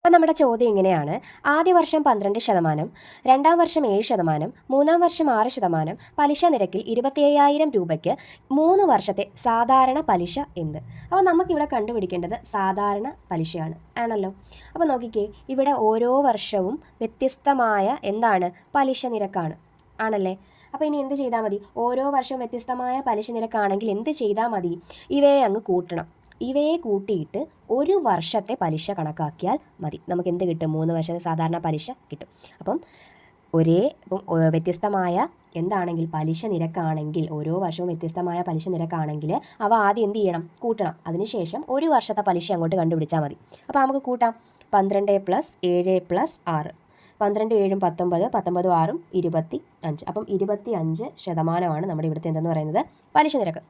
അപ്പോൾ നമ്മുടെ ചോദ്യം ഇങ്ങനെയാണ്. ആദ്യ വർഷം 12%, രണ്ടാം വർഷം 7%, മൂന്നാം വർഷം 6%, പലിശ നിരക്കിൽ 25,000 രൂപയ്ക്ക് 3 വർഷത്തെ സാധാരണ പലിശ എന്ത്? അപ്പോൾ നമുക്കിവിടെ കണ്ടുപിടിക്കേണ്ടത് സാധാരണ പലിശയാണ് ആണല്ലോ. അപ്പോൾ നോക്കിക്കേ, ഇവിടെ ഓരോ വർഷവും വ്യത്യസ്തമായ എന്താണ് പലിശ നിരക്കാണ് ആണല്ലേ. അപ്പോൾ ഇനി എന്ത് ചെയ്താൽ മതി? ഓരോ വർഷവും വ്യത്യസ്തമായ പലിശ നിരക്കാണെങ്കിൽ എന്ത് ചെയ്താൽ മതി? ഇവയെ അങ്ങ് കൂട്ടണം. ഇവയെ കൂട്ടിയിട്ട് ഒരു വർഷത്തെ പലിശ കണക്കാക്കിയാൽ മതി. നമുക്ക് എന്ത് കിട്ടും? 3 വർഷത്തെ സാധാരണ പലിശ കിട്ടും. അപ്പം വ്യത്യസ്തമായ എന്താണെങ്കിൽ പലിശ നിരക്കാണെങ്കിൽ, ഓരോ വർഷവും വ്യത്യസ്തമായ പലിശ നിരക്കാണെങ്കിൽ അവ ആദ്യം എന്ത് ചെയ്യണം? കൂട്ടണം. അതിനുശേഷം ഒരു വർഷത്തെ പലിശ അങ്ങോട്ട് കണ്ടുപിടിച്ചാൽ മതി. അപ്പോൾ നമുക്ക് കൂട്ടാം. 12 + 7 + 6, 12 7 19, 19 6 25. അപ്പം 25% നമ്മുടെ ഇവിടുത്തെ എന്തെന്ന് പറയുന്നത് പലിശ നിരക്ക്.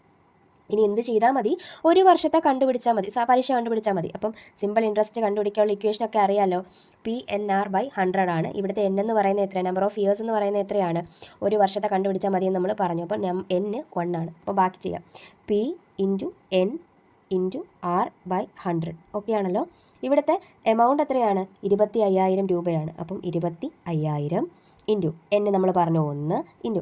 ഇനി എന്ത് ചെയ്താൽ മതി? ഒരു വർഷത്തെ കണ്ടുപിടിച്ചാൽ മതി, പലിശ കണ്ടുപിടിച്ചാൽ മതി. അപ്പം സിമ്പിൾ ഇൻട്രസ്റ്റ് കണ്ടുപിടിക്കാനുള്ള ഇക്വേഷനൊക്കെ അറിയാമല്ലോ. PNR/100 ആണ്. ഇവിടുത്തെ N എന്ന് പറയുന്നത് എത്രയാണ്? നമ്പർ ഓഫ് ഇയേഴ്സ് എന്ന് പറയുന്നത് എത്രയാണ്? ഒരു വർഷത്തെ കണ്ടുപിടിച്ചാൽ മതി എന്ന് നമ്മൾ പറഞ്ഞു. അപ്പം N 1 ആണ്. അപ്പോൾ ബാക്കി ചെയ്യാം. P × N × R/100. ഓക്കെ ആണല്ലോ. ഇവിടുത്തെ എമൗണ്ട് എത്രയാണ്? 25,000 രൂപയാണ്. അപ്പം 25,000 × N നമ്മൾ പറഞ്ഞു 1 ×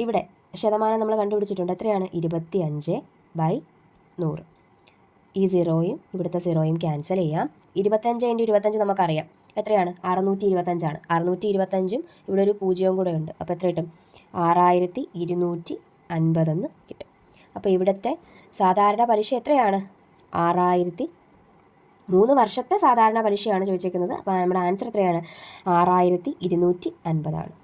ഇവിടെ ശതമാനം നമ്മൾ കണ്ടുപിടിച്ചിട്ടുണ്ട്. എത്രയാണ്? 25/100. ഈ 0യും ഇവിടുത്തെ 0യും ക്യാൻസൽ ചെയ്യാം. 25 × 25 നമുക്കറിയാം എത്രയാണ്? 625 ആണ്. 625ഉം ഇവിടെ ഒരു 0 കൂടെ ഉണ്ട്. അപ്പോൾ എത്ര കിട്ടും? 6,250 എന്ന് കിട്ടും. അപ്പോൾ ഇവിടുത്തെ സാധാരണ പലിശ എത്രയാണ്? 3 വർഷത്തെ സാധാരണ പലിശയാണ് ചോദിച്ചേക്കുന്നത്. അപ്പോൾ നമ്മുടെ ആൻസർ എത്രയാണ്? 6,250 ആണ്.